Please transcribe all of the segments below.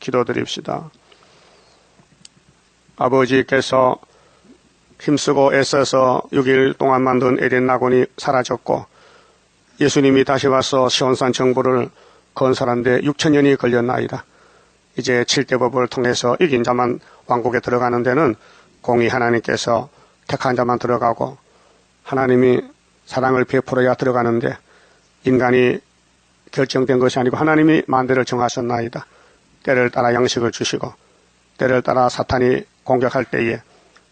기도드립시다. 아버지께서 힘쓰고 애써서 6일 동안 만든 에덴 낙원이 사라졌고 예수님이 다시 와서 시온산 정부를 건설하는데 6천년이 걸렸나이다. 이제 7대 법을 통해서 이긴 자만 왕국에 들어가는 데는 공의 하나님께서 택한 자만 들어가고 하나님이 사랑을 베풀어야 들어가는데 인간이 결정된 것이 아니고 하나님이 만대를 정하셨나이다. 때를 따라 양식을 주시고 때를 따라 사탄이 공격할 때에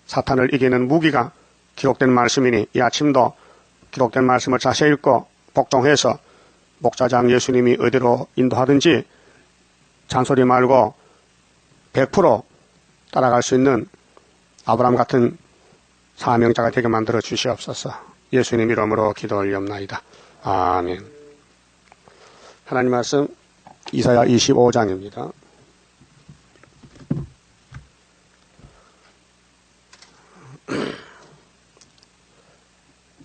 사탄을 이기는 무기가 기록된 말씀이니 이 아침도 기록된 말씀을 자세히 읽고 복종해서 목자장 예수님이 어디로 인도하든지 잔소리 말고 100% 따라갈 수 있는 아브라함 같은 사명자가 되게 만들어 주시옵소서. 예수님 이름으로 기도 올리옵나이다. 아멘. 하나님 말씀 이사야 25장입니다.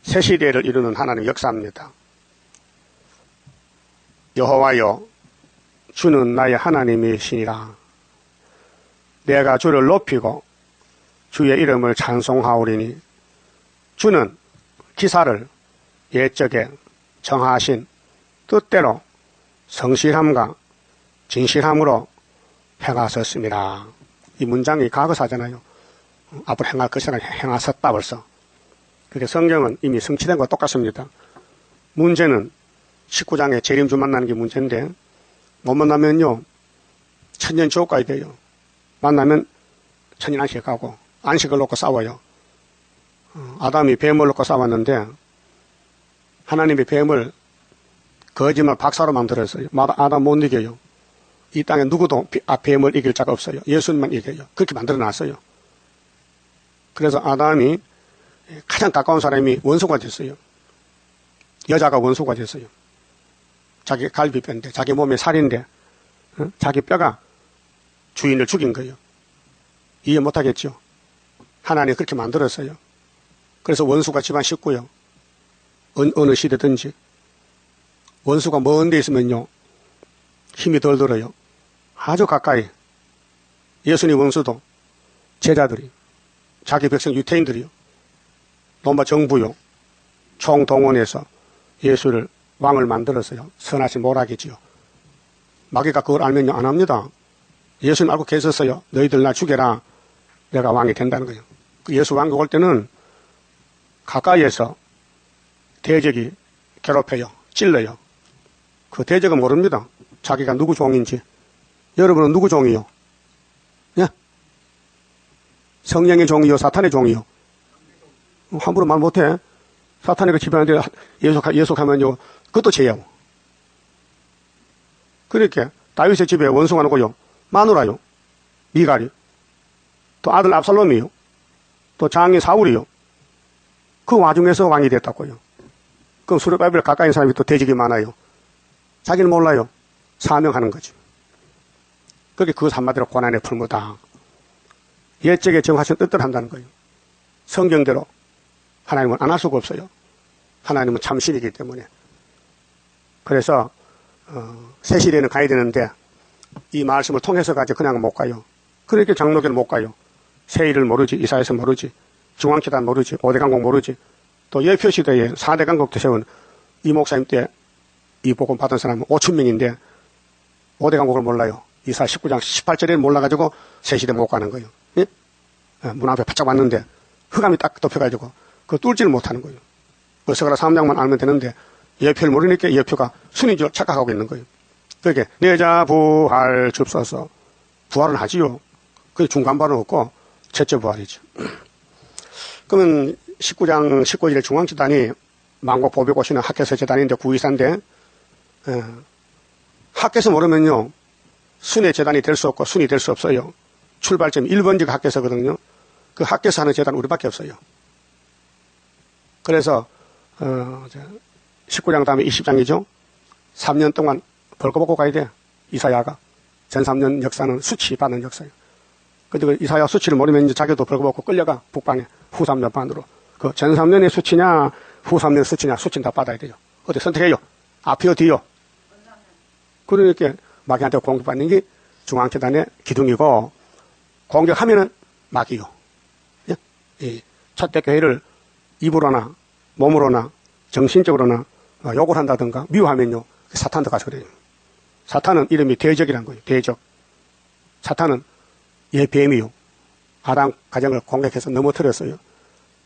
새 시대를 이루는 하나님 역사입니다. 여호와여 주는 나의 하나님이시니라. 내가 주를 높이고 주의 이름을 찬송하오리니 주는 기사를 옛적에 정하신 뜻대로 성실함과 진실함으로 행하셨습니다. 이 문장이 과거사잖아요. 앞으로 행할 것이라 행하셨다 벌써. 그렇게 성경은 이미 성취된 것과 똑같습니다. 문제는 19장에 재림주 만나는 게 문제인데 못 만나면요 천년 지옥 가야 돼요. 만나면 천년 안식 가고 안식을 놓고 싸워요. 아담이 뱀을 놓고 싸웠는데 하나님이 뱀을 거짓말 박사로 만들었어요. 아담 못 이겨요. 이 땅에 누구도 뱀을 이길 자가 없어요. 예수님만 이겨요. 그렇게 만들어놨어요. 그래서 아담이 가장 가까운 사람이 원수가 됐어요. 여자가 원수가 됐어요. 자기 갈비뼈인데 자기 몸에 살인데 자기 뼈가 주인을 죽인 거예요. 이해 못하겠죠. 하나님이 그렇게 만들었어요. 그래서 원수가 집안 식구요. 어느 시대든지 원수가 먼 데 있으면요 힘이 덜 들어요. 아주 가까이 예수님 원수도 제자들이 자기 백성 유태인들이요 로마 정부요 총동원해서 예수를 왕을 만들었어요. 선하신 모락이지요. 마귀가 그걸 알면요 안 합니다. 예수님 알고 계셨어요. 너희들 나 죽여라. 내가 왕이 된다는 거예요. 그 예수 왕국 올 때는 가까이에서 대적이 괴롭혀요. 찔러요. 그 대적은 모릅니다. 자기가 누구 종인지. 여러분은 누구 종이요? 예? 성령의 종이요? 사탄의 종이요? 함부로 말 못해. 사탄이 그 집안에 예속하면요 그것도 죄요. 그렇게 다윗의 집에 원수가 누구요? 마누라요. 미갈이. 또 아들 압살롬이요. 또 장인 사울이요. 그 와중에서 왕이 됐다고요. 그럼 수르바벨 가까이 있는 사람이 또 대적이 많아요. 자기는 몰라요. 사명하는 거죠. 그게 그것 한마디로 고난의 풀무다. 옛적에 정하신 뜻대로 한다는 거예요. 성경대로 하나님은 안 할 수가 없어요. 하나님은 참신이기 때문에. 그래서 새 시대는 가야 되는데 이 말씀을 통해서 가지 그냥 못 가요. 그러니까 장로교는 못 가요. 세일을 모르지, 이사야서 모르지, 중앙기단 모르지, 5대 강국 모르지, 또 예표 시대에 4대 강국도 세운 이 목사님 때 이 복음 받은 사람은 5,000명인데 5대 강국을 몰라요. 이사 19장 18절에 몰라가지고 새 시대 못 가는 거예요. 예? 문 앞에 바짝 왔는데 흑암이 딱 덮여가지고 그거 뚫지를 못하는 거예요. 어서가라 3장만 알면 되는데 예표를 모르니까 예표가 순인 줄 착각하고 있는 거예요. 그렇게 내자 부활 줍소서. 부활은 하지요. 그게 중간부활은 없고 첫째 부활이죠. 그러면 19장 19절 중앙재단이 만국 보배 오시는 학교에서 재단인데 구의사인데 학교에서 모르면요 순회 재단이 될 수 없고 순이 될 수 없어요. 출발점이 1번지가 학교에서거든요. 그 학교에서 하는 재단 우리밖에 없어요. 그래서 19장 다음에 20장이죠. 3년 동안 벌거벗고 가야 돼. 이사야가. 전 3년 역사는 수치받는 역사예요. 근데 그 이사야 수치를 모르면 이제 자기도 벌거벗고 끌려가. 북방에 후 3년 반으로. 그 전 3년의 수치냐 후 3년 수치냐 수치는 다 받아야 돼요. 어디 선택해요. 앞이요 뒤요. 그러니까 마귀한테 공격받는 게 중앙재단의 기둥이고, 공격하면은 막이요. 이 초대교회를 입으로나 몸으로나 정신적으로나 욕을 한다든가 미워하면요, 사탄도 가서 그래요. 사탄은 이름이 대적이란 거예요. 대적. 사탄은 뱀이요. 아담 가정을 공격해서 넘어뜨렸어요.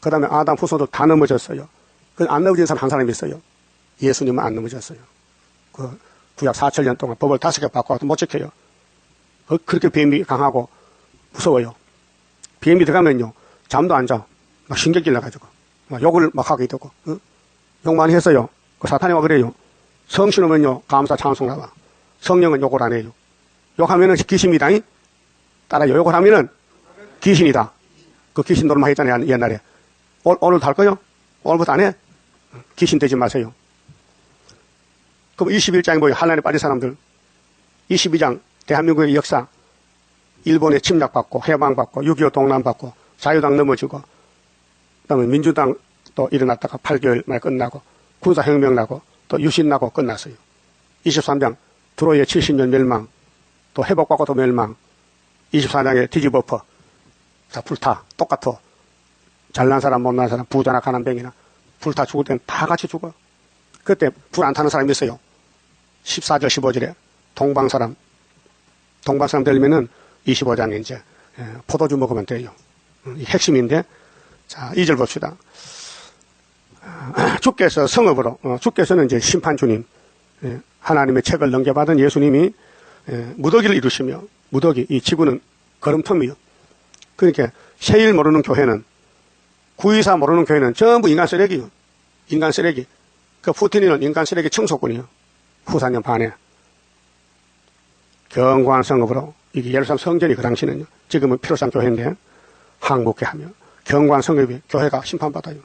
그 다음에 아담 후손도 다 넘어졌어요. 안 넘어진 사람 한 사람이 있어요. 예수님은 안 넘어졌어요. 그 구약 4,000년 동안 법을 5개 바꿔도 못 지켜요. 그렇게 뱀이 강하고 무서워요. 뱀이 들어가면요, 잠도 안 자. 막 신경질 나가지고. 막 욕을 막 하게 되고. 욕 많이 했어요. 그 사탄이 와 그래요. 성신 오면요, 감사 찬송 나와. 성령은 욕을 안 해요. 욕하면은 귀신이다. 따라 욕을 하면은 귀신이다. 그 귀신 노릇만 했잖아요, 옛날에. 오늘도 할 거요? 오늘부터 안 해? 귀신 되지 마세요. 그럼 21장이 뭐예요? 한란에 빠진 사람들. 22장, 대한민국의 역사. 일본에 침략받고, 해방받고, 6.25 동남받고, 자유당 넘어지고, 그 다음에 민주당 또 일어났다가 8개월 만에 끝나고, 군사혁명 나고, 또 유신 나고 끝났어요. 23장, 드로이의 70년 멸망, 또 회복받고도 멸망, 24장에 뒤집어퍼, 다 불타, 똑같아. 잘난 사람, 못난 사람, 부자나 가난뱅이나, 불타 죽을 땐 다 같이 죽어. 그때 불 안 타는 사람이 있어요. 14절, 15절에, 동방 사람 되려면은 25장에 이제, 포도주 먹으면 돼요. 이 핵심인데, 자, 2절 봅시다. 주께서 성읍으로, 주께서는 이제 심판주님, 하나님의 책을 넘겨받은 예수님이 무더기를 이루시며, 무더기, 이 지구는 거름통이요. 그러니까 세일 모르는 교회는, 구의사 모르는 교회는 전부 인간 쓰레기요. 인간 쓰레기. 그 푸틴이는 인간 쓰레기 청소꾼이요. 후사년 반에. 견고한 성읍으로, 이게 예루살렘 성전이 그 당시는요. 지금은 필요상 교회인데, 항복해 하며, 견고한 성읍이 교회가 심판받아요.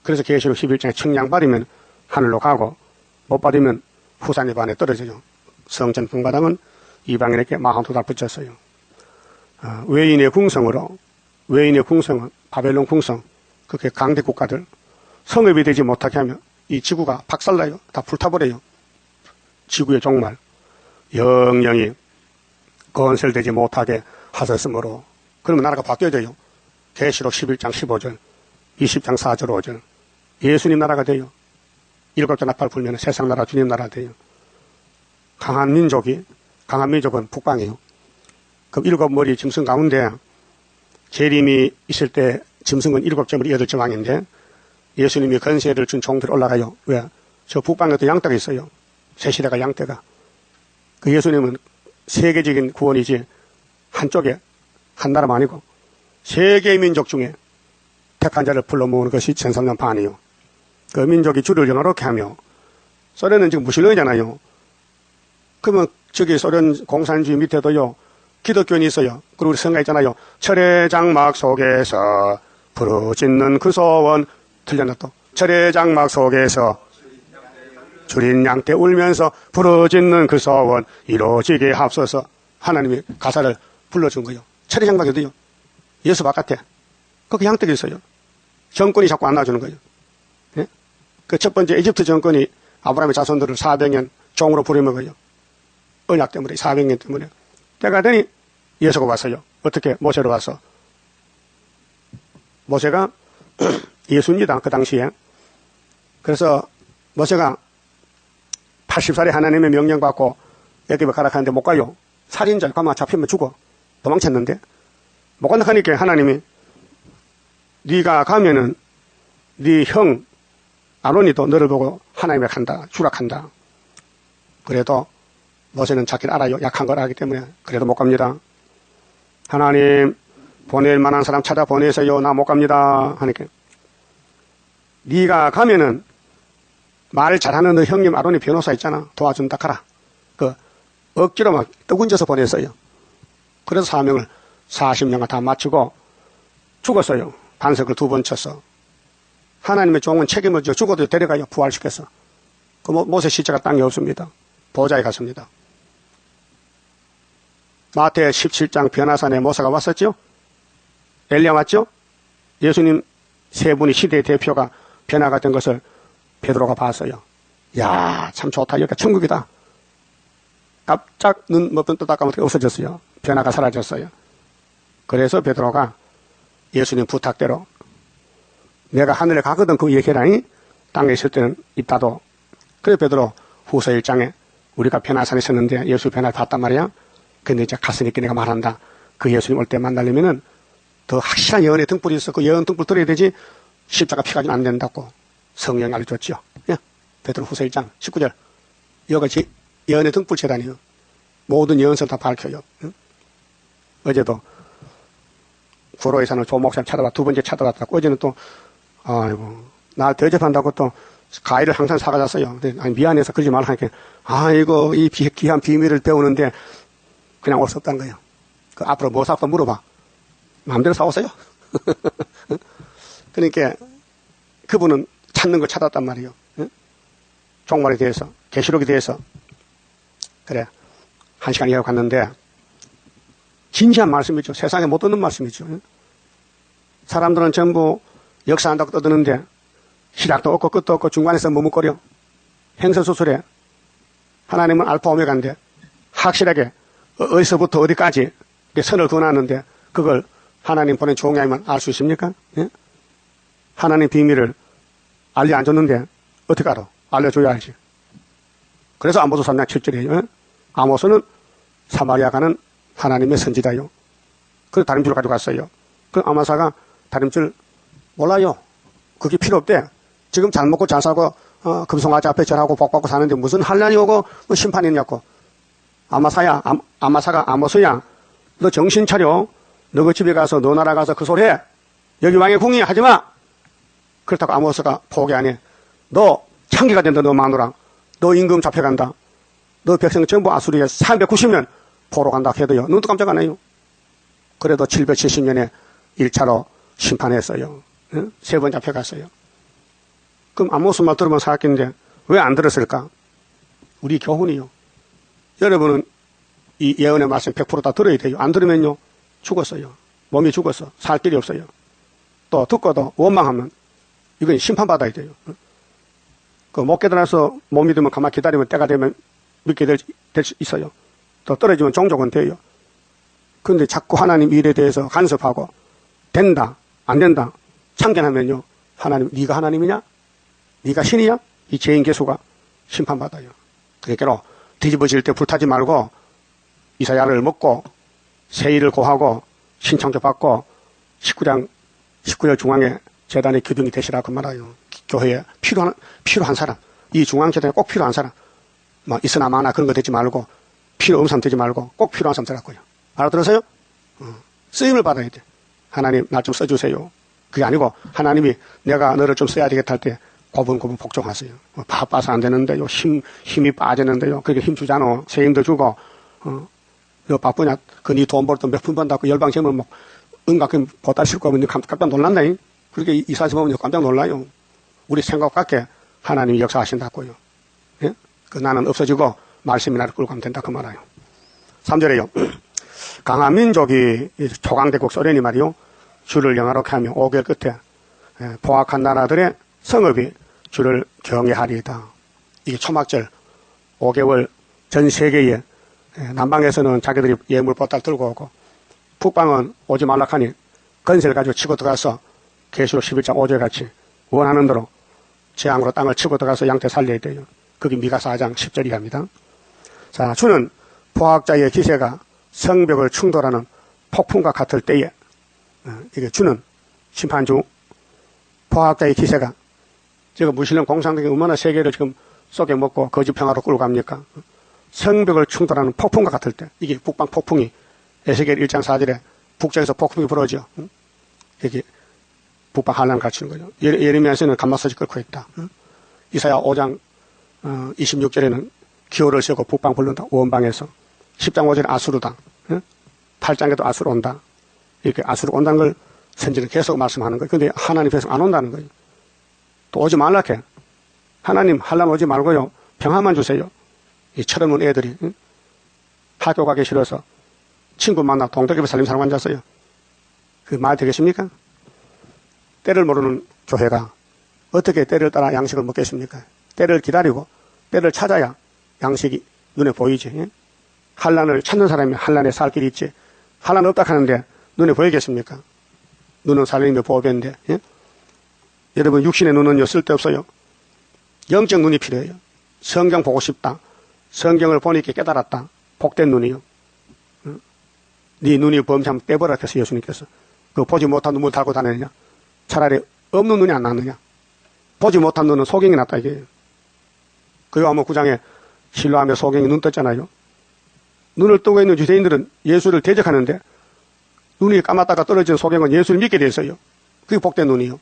그래서 계시록 11장에 청량 받으면 하늘로 가고, 못 받으면 후사년 반에 떨어져요. 성전 분가당은 이방인에게 42달 붙였어요. 외인의 궁성으로, 외인의 궁성은 바벨론 궁성, 그렇게 강대 국가들, 성읍이 되지 못하게 하면 이 지구가 박살나요. 다 불타버려요. 지구의 종말. 영영이 건설되지 못하게 하셨으므로. 그러면 나라가 바뀌어져요. 계시록 11장 15절, 20장 4절 5절. 예수님 나라가 돼요. 7개 나팔 불면 세상 나라 주님 나라 돼요. 강한 민족은 북방이에요. 그 7머리 짐승 가운데 재림이 있을 때 짐승은 7점을 8점 왕인데 예수님이 건세를 준 종들 올라가요. 왜? 저 북방에도 양떼가 있어요. 새 시대가 양떼가. 그 예수님은 세계적인 구원이지 한쪽에 한 나라만 아니고 세계의 민족 중에 택한 자를 불러 모으는 것이 1300년 반이요. 그 민족이 주를 영화롭게 하며 소련은 지금 무신론이잖아요. 그러면 저기 소련 공산주의 밑에도요. 기독교인이 있어요. 그리고 우리 성가 있잖아요. 철의 장막 속에서 부르짖는 그 소원 틀렸나 또. 철의 장막 속에서 주린 양떼 울면서 부르짖는 그 소원 이루어지게 합서서 하나님이 가사를 불러준 거예요. 철의 장막이 어디요? 예수 바깥에. 거기 양떼가 있어요. 정권이 자꾸 안 놔주는 거예요. 예? 그 첫 번째 이집트 정권이 아브라함의 자손들을 400년 종으로 부려먹어요. 언약 때문에 400년 때문에. 때가 되니 예수가 왔어요. 어떻게? 모세로 와서. 모세가 예수입니다. 그 당시에. 그래서 모세가 80살에 하나님의 명령 받고 애굽에 가라 하는데 못 가요. 살인자 가면 잡히면 죽어. 도망쳤는데 못 간다 하니까 하나님이 네가 가면은 네 형 아론이도 너를 보고 하나님에 간다. 추락한다. 그래도 모세는 자기를 알아요. 약한 걸 알기 때문에. 그래도 못 갑니다. 하나님 보낼 만한 사람 찾아 보내세요. 나 못 갑니다. 하니까 네가 가면은 말 잘하는 너 형님 아론이 변호사 있잖아. 도와준다 가라. 그 억지로 막 떠군져서 보냈어요. 그래서 사명을 40년간 다 마치고 죽었어요. 반석을 2번 쳐서. 하나님의 종은 책임을 져. 죽어도 데려가요. 부활시켜서. 그 모세 시체가 땅에 없습니다. 보좌에 갔습니다. 마태 17장 변화산에 모세가 왔었죠? 엘리야 왔죠? 예수님 세 분이 시대의 대표가 변화가 된 것을 베드로가 봤어요. 야, 참 좋다. 여기가 천국이다. 깜짝 눈 뭐 뜨다가 없어졌어요. 변화가 사라졌어요. 그래서 베드로가 예수님 부탁대로 내가 하늘에 가거든 그 얘기라니 땅에 있을 때는 입다도. 그래 베드로 후서 1장에 우리가 변화산에 있었는데 예수 변화를 봤단 말이야. 근데 이제 갔으니까 내가 말한다. 그 예수님 올 때 만나려면은 더 확실한 예언의 등불이 있어. 그 예언 등불 들어야 되지 십자가 피 가지면 안 된다고 성령이 알려줬지요. 예? 베드로 후서 1장 19절. 이것이 예언의 등불 재단이요. 모든 예언서 다 밝혀요. 응? 어제도 구로에 사는 조 목사님 찾아와 두 번째 찾아왔다고. 어제는 또 아이고 날 대접한다고 또 과일을 항상 사가졌어요. 아니 미안해서 그러지 말라 하니까 아이고 이 귀한 비밀을 배우는데 그냥 올 수 없다는 거예요. 그 앞으로 뭐 사고 물어봐. 마음대로 사오세요. 그러니까 그분은 찾는 걸 찾았단 말이에요. 응? 종말에 대해서 계시록에 대해서 그래 1시간 이하고 갔는데 진지한 말씀이죠. 세상에 못 듣는 말씀이죠. 응? 사람들은 전부 역사한다고 떠드는데 시작도 없고 끝도 없고 중간에서 머뭇거려. 행선수술에 하나님은 알파 오메가인데 확실하게 어디서부터 어디까지 선을 그어놨는데 그걸 하나님 보낸 종이면 알 수 있습니까? 예? 하나님 비밀을 알려 안 줬는데 어떻게 알아? 알려줘야 알지. 그래서 아모스 3장 7절이에요. 예? 아모스는 사마리아 가는 하나님의 선지자요. 그래서 다림줄을 가져갔어요. 그 아마사가 다림줄 몰라요. 그게 필요 없대. 지금 잘 먹고 잘 살고 금송아지 앞에 절하고 복받고 사는데 무슨 환란이 오고 뭐 심판이 있냐고. 아마사야, 아마사가 아모스야, 너 정신 차려. 너 그 집에 가서 너 나라 가서 그 소리 해. 여기 왕의 궁이야 하지마. 그렇다고 아모스가 포기 안 해. 너 창기가 된다. 너 마누라. 너 임금 잡혀간다. 너 백성 전부 아수리에 390년 포로 간다 해도요. 눈도 깜짝 안 해요. 그래도 770년에 1차로 심판했어요. 응? 3번 잡혀갔어요. 그럼 아모스 말 들으면 살았겠는데 왜 안 들었을까? 우리 교훈이요. 여러분은 이 예언의 말씀 100% 다 들어야 돼요. 안 들으면요. 죽었어요. 몸이 죽었어. 살 길이 없어요. 또 듣고도 원망하면 이건 심판받아야 돼요. 그 못 깨달아서 못 믿으면 가만히 기다리면 때가 되면 믿게 될 수 있어요. 또 떨어지면 종족은 돼요. 그런데 자꾸 하나님 일에 대해서 간섭하고 된다 안 된다 참견하면요. 하나님 네가 하나님이냐? 네가 신이야? 이 죄인 개수가 심판받아요. 그러니까 뒤집어질 때 불타지 말고 이사야를 먹고 세일을 고하고 신청조 받고 19절 중앙에 재단의 기둥이 되시라 그 말아요. 교회에 필요한 사람, 이 중앙 재단에 꼭 필요한 사람, 뭐 있으나 마나 그런 거 되지 말고 필요 없는 사람 되지 말고 꼭 필요한 사람 되라고요. 알아들으세요? 쓰임을 받아야 돼. 하나님 날 좀 써주세요. 그게 아니고 하나님이 내가 너를 좀 써야 되겠다 할 때 고분고분 복종하세요. 바빠서 안 되는데요. 힘이 빠지는데요. 그렇게 힘 주잖아. 새 힘도 주고 너 바쁘냐? 그 네 돈 벌 돈 몇 푼 번다고 열방 재면 뭐 은각 보따리 싣고 하면 깜짝 놀란다. 그렇게 이사지 보면 깜짝 놀라요. 우리 생각 밖에 하나님이 역사하신다고요. 예? 그 나는 없어지고 말씀이 나를 끌고 가면 된다 그 말이에요. 3절에요. 강한 민족이 초강대국 소련이 말이요. 주를 영화롭게 하며 5개월 끝에 포악한 나라들의 성읍이 주를 경외하리이다. 이게 초막절 5개월 전 세계에 남방에서는 자기들이 예물 보따리 들고 오고 북방은 오지 말라 하니 건세를 가지고 치고 들어가서 계시록 11장 5절 같이 원하는 대로 재앙으로 땅을 치고 들어가서 양떼 살려야 돼요. 그게 미가 4장 10절이 합니다. 자, 주는 포악자의 기세가 성벽을 충돌하는 폭풍과 같을 때에 이게 주는 심판주 포악자의 기세가 지금 무신론 공산당이 얼마나 세계를 지금 속에 먹고 거짓평화로 끌고 갑니까? 성벽을 충돌하는 폭풍과 같을 때 이게 북방 폭풍이 에스겔 1장 4절에 북쪽에서 폭풍이 불어져. 이게 북방 한란을 갖추는 거죠. 예레미야서는 감마소지 끓고 있다. 이사야 5장 26절에는 기호를 세우고 북방 부른다. 원방에서 10장 5절에 아수르다. 8장에도 아수르 온다. 이렇게 아수르 온다는 걸 선지는 계속 말씀하는 거예요. 그런데 하나님 계속 안 온다는 거예요. 또 오지 말라 해. 하나님 한란 오지 말고요. 평화만 주세요. 이 철없는 애들이 학교 가기 싫어서 친구 만나 동덕에서 살림 사람 앉았어요. 그 말 되겠습니까? 때를 모르는 교회가 어떻게 때를 따라 양식을 먹겠습니까? 때를 기다리고 때를 찾아야 양식이 눈에 보이지. 한란을 찾는 사람이 한란에 살 길이 있지. 한란 없다 하는데 눈에 보이겠습니까? 눈은 살림의 보배인데. 예? 여러분 육신의 눈은요 쓸데없어요. 영적 눈이 필요해요. 성경 보고 싶다. 성경을 보니까 깨달았다. 복된 눈이요. 네 눈이 범참 떼버려 했어 예수님께서. 그 보지 못한 눈을 달고 다니느냐. 차라리 없는 눈이 안 낫느냐. 보지 못한 눈은 소경이 낫다 이게. 그 요한복음 9장에 실로암에 소경이 눈 떴잖아요. 눈을 뜨고 있는 유대인들은 예수를 대적하는데 눈이 감았다가 떨어진 소경은 예수를 믿게 됐어요. 그게 복된 눈이요.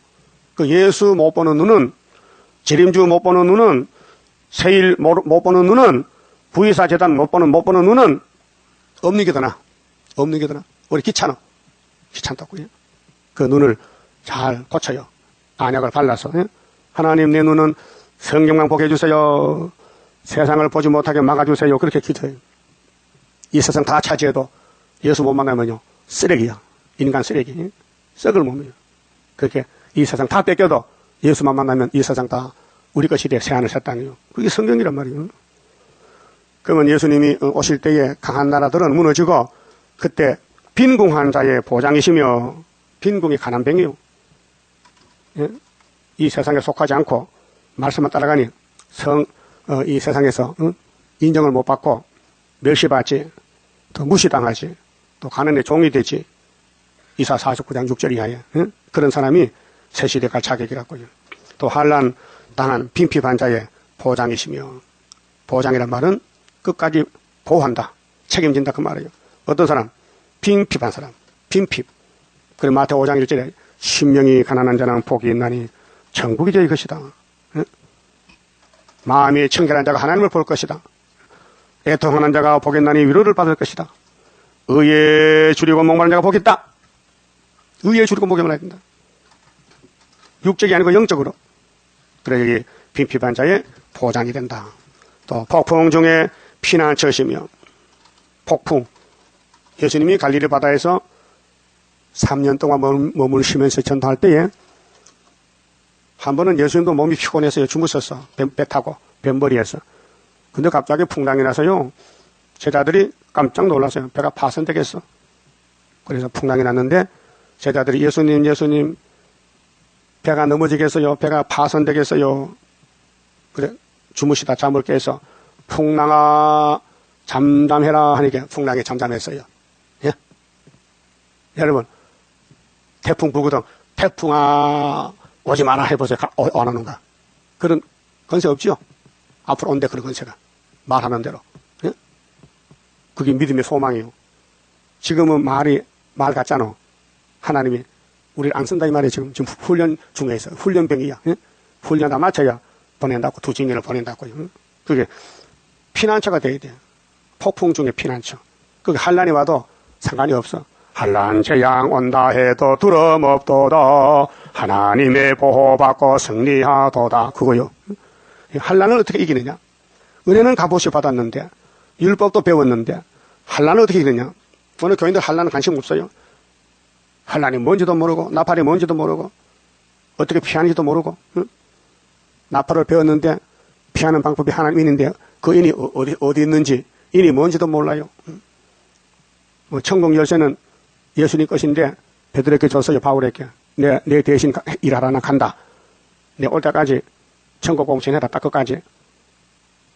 그 예수 못 보는 눈은, 재림주 못 보는 눈은, 세일 못 보는 눈은, 부의사 재단 못 보는 눈은 없는 게 더 나아. 없는 게 더 나아. 우리 귀찮다고요. 그 눈을 잘 고쳐요. 안약을 발라서. 예? 하나님 내 눈은 성경만 보게 해주세요. 세상을 보지 못하게 막아주세요. 그렇게 기도해요. 이 세상 다 차지해도 예수 못 만나면요 쓰레기야. 인간 쓰레기. 썩을 몸이에요. 그렇게 이 세상 다 뺏겨도 예수만 만나면 이 세상 다 우리 것이 돼 새하늘 새 땅이요. 그게 성경이란 말이에요. 그러면 예수님이 오실 때에 강한 나라들은 무너지고 그때 빈궁한 자의 보장이시며 빈궁이 가난 병이요. 예? 이 세상에 속하지 않고 말씀만 따라가니 이 세상에서 인정을 못 받고 멸시받지, 또 무시당하지, 또 가난의 종이 되지. 이사 49장 6절 이하에 그런 사람이 새 시대 갈 자격이라고요. 또 환난 당한 빈핍한 자의 보장이시며, 보장이란 말은 끝까지 보호한다, 책임진다 그 말이에요. 어떤 사람? 빈핍한 사람, 빈핍. 그래 마태오 5장 1절에 심령이 가난한 자는 복이 있나니 천국이 저희 것이다. 마음이 청결한 자가 하나님을 볼 것이다. 애통하는 자가 복있나니 위로를 받을 것이다. 의에 줄이고 목마른 자가 복있다. 의에 줄이고 목마르야 된다. 육적이 아니고 영적으로. 그래 여기 빈핍한 자의 보장이 된다. 또 폭풍 중에 피난처시며, 폭풍. 예수님이 갈릴리 바다에서 3년 동안 머무르시면서 전도할 때에 한 번은 예수님도 몸이 피곤해서 주무셨어. 배 타고 뱃머리에서. 근데 갑자기 풍랑이 나서요 제자들이 깜짝 놀랐어요. 배가 파손되겠어. 그래서 풍랑이 났는데 제자들이 예수님 배가 넘어지겠어요. 배가 파손되겠어요. 그래 주무시다 잠을 깨서 풍랑아 잠잠해라 하니까 풍랑이 잠잠했어요. 예? 여러분 태풍 불거든 태풍아 오지 마라 해보세요. 안 오는가? 그런 건세 없지요? 앞으로 온대 그런 건세가. 말하는 대로. 예? 그게 믿음의 소망이에요. 지금은 말 같잖아. 하나님이 우리를 안 쓴다 이 말이에요. 지금 훈련 중에 있어. 훈련병이야. 예? 훈련 다 마쳐야 보낸다고. 2직년을 보낸다고요. 그게 피난처가 돼야 돼. 폭풍 중에 피난처. 그게 한란이 와도 상관이 없어. 한란 재앙 온다 해도 두려움 없도다. 하나님의 보호받고 승리하도다. 그거요. 한란을 어떻게 이기느냐? 은혜는 값없이 받았는데, 율법도 배웠는데, 한란을 어떻게 이기느냐? 오늘 교인들 한란은 관심 없어요. 한란이 뭔지도 모르고, 나팔이 뭔지도 모르고, 어떻게 피하는지도 모르고, 나팔을 배웠는데, 피하는 방법이 하나님 인인데, 그 인이 어디 있는지, 인이 뭔지도 몰라요. 천국 열쇠는 예수님 것인데, 베드로에게 줬어요, 바울에게. 내 대신 일하라, 나 간다. 내 올 때까지 천국 공신해라, 딱 끝까지.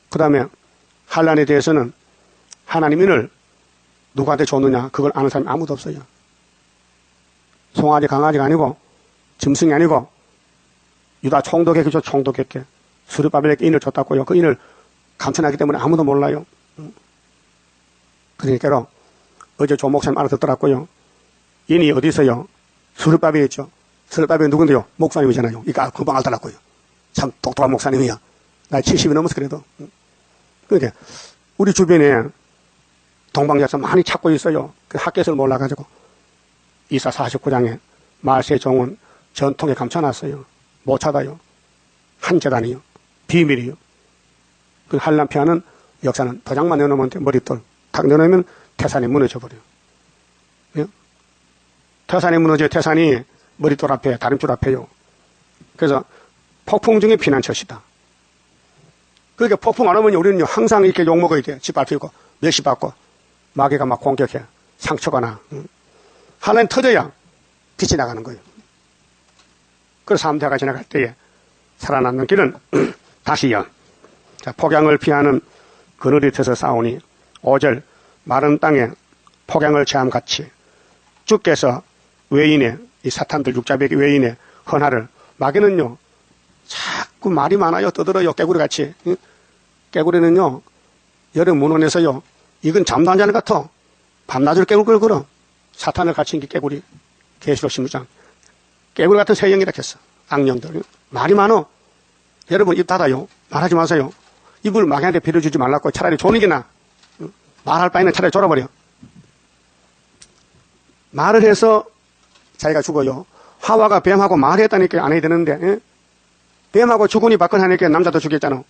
그 다음에 한란에 대해서는 하나님인을 누구한테 줬느냐, 그걸 아는 사람이 아무도 없어요. 송아지, 강아지가 아니고, 짐승이 아니고, 유다 총독에게 줘, 총독에게. 수르바벨에게 인을 줬다고요. 그 인을 감춰놨기 때문에 아무도 몰라요. 그러니까 어제 조 목사님 알아듣더라고요. 인이 어디 있어요? 수르바벨에 있죠. 수르바벨이 누군데요? 목사님이잖아요. 이거 금방 알더라고요. 참 똑똑한 목사님이야. 나이 70이 넘어서 그래도. 그러니까 우리 주변에 동방역사 많이 찾고 있어요. 그 학교에서 몰라가지고 이사 49장에 말세 종은 전통에 감춰놨어요. 못 찾아요. 한 재단이요. 비밀이요. 그 한란 피하는 역사는 도장만 내놓으면 머릿돌 탁 내놓으면 태산이 무너져버려요. 예? 태산이 무너져요. 태산이 머릿돌 앞에 다림줄 앞에요. 그래서 폭풍 중에 피난처시다. 그러니까 폭풍 안 오면 우리는 항상 이렇게 욕먹어야 돼. 짓밟히고 멸시받고 마귀가 막 공격해. 상처가 나. 하나님 터져야 빛이 나가는 거예요. 그래서 삼대가 지나갈 때에 살아남는 길은 다시요. 자, 폭양을 피하는 그늘이 트서 싸우니 5절 마른 땅에 폭양을 체함같이 주께서 외인의 이 사탄들 육자배기 외인의 헌화를 마귀는요 자꾸 말이 많아요. 떠들어요. 깨구리같이. 깨구리는요 여름 문헌에서요 이건 잠도 안 자는 것 같아. 밤낮을 깨굴 걸어. 사탄을 갇힌 게 깨구리. 계시록 16장. 깨구리 같은 세형이라 했어. 악령들. 말이 많어. 여러분 입 닫아요. 말하지 마세요. 입을 마귀한테 빌어주지 말라고. 차라리 조는 게 나아. 말할 바에는 차라리 졸아버려. 말을 해서 자기가 죽어요. 하와가 뱀하고 말했다니까 안 해야 되는데, 예? 뱀하고 주군이 박근하니까 남자도 죽였잖아.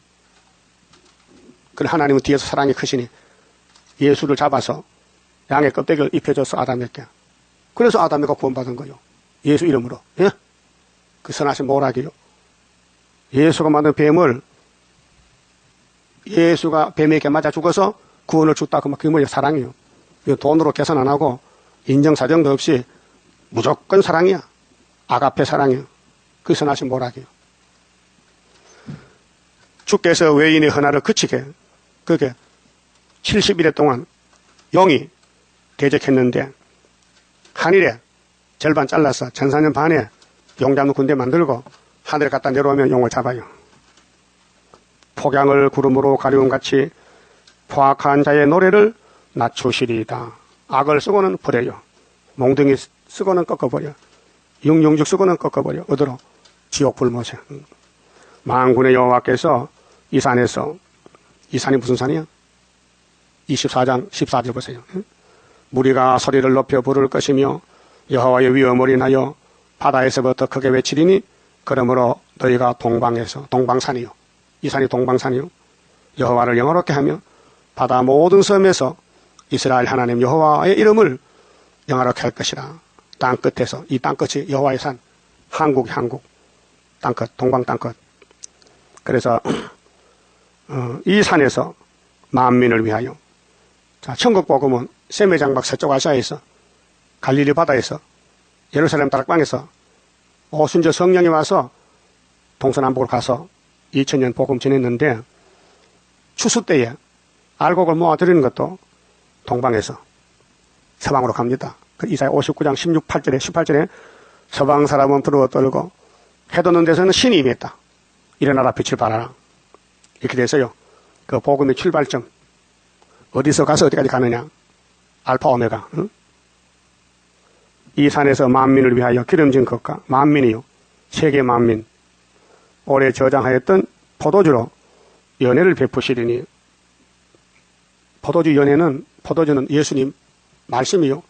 그래 하나님은 뒤에서 사랑이 크시니 예수를 잡아서 양의 껍데기를 입혀줘서 아담에게. 그래서 아담이가 구원받은 거요. 예수 이름으로. 예? 그 선하신 모락이요. 예수가 만든 뱀을 예수가 뱀에게 맞아 죽어서 구원을 줬다. 그게 뭐예요? 사랑이요. 돈으로 계산 안 하고 인정사정도 없이 무조건 사랑이야. 아가페 사랑이요. 그 선하신 모락이요. 주께서 외인의 헌화를 그치게 그게 70일에 동안 영이 대적했는데 한일에 절반 잘라서 1400년 반에 용 잡는 군대 만들고 하늘에 갖다 내려오면 용을 잡아요. 폭양을 구름으로 가리움같이 포악한 자의 노래를 낮추시리이다. 악을 쓰고는 버려요. 몽둥이 쓰고는 꺾어버려. 육육육 쓰고는 꺾어버려. 어디로? 지옥 불못에. 만군의 여호와께서 이 산에서, 이 산이 무슨 산이야? 24장 14절 보세요. 무리가 소리를 높여 부를 것이며 여호와의 위엄을 인하여 바다에서부터 크게 외치리니 그러므로 너희가 동방에서, 동방산이요. 이 산이 동방산이요. 여호와를 영화롭게 하며 바다 모든 섬에서 이스라엘 하나님 여호와의 이름을 영화롭게 할 것이라. 땅끝에서, 이 땅끝이 여호와의 산, 한국이 한국, 땅끝, 동방 땅끝. 그래서 이 산에서 만민을 위하여. 자, 천국 복음은 세메 장막 서쪽 아시아에서, 갈릴리 바다에서, 예루살렘 다락방에서 오순절 성령이 와서 동서남북으로 가서 2000년 복음 전했는데 추수 때에 알곡을 모아드리는 것도 동방에서 서방으로 갑니다. 이사야 59장 18절에 서방 사람은 부러워 떨고 해돋는 데서는 신이 임했다. 일어나라 빛을 발하라. 이렇게 돼서요. 그 복음의 출발점. 어디서 가서 어디까지 가느냐. 알파 오메가. 응? 이 산에서 만민을 위하여 기름진 것과 만민이요. 세계 만민. 올해 저장하였던 포도주로 연회를 베푸시리니. 포도주 연회는, 포도주는 예수님 말씀이요.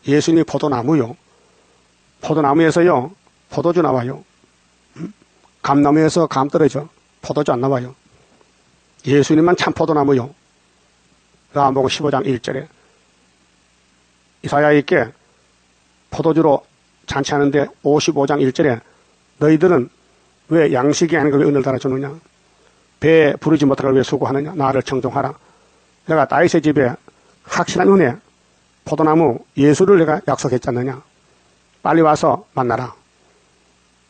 예수님이 포도나무요. 포도나무에서요. 포도주 나와요. 감나무에서 감 떨어져. 포도주 안 나와요. 예수님만 참 포도나무요. 요한복음 15장 1절에 이사야에게 포도주로 잔치하는데 55장 1절에 너희들은 왜 양식이 아닌 걸 왜 은을 달아주느냐. 배에 부르지 못할 걸 왜 수고하느냐. 나를 청종하라. 내가 다윗의 집에 확실한 은혜 포도나무 예수를 내가 약속했지 않느냐. 빨리 와서 만나라.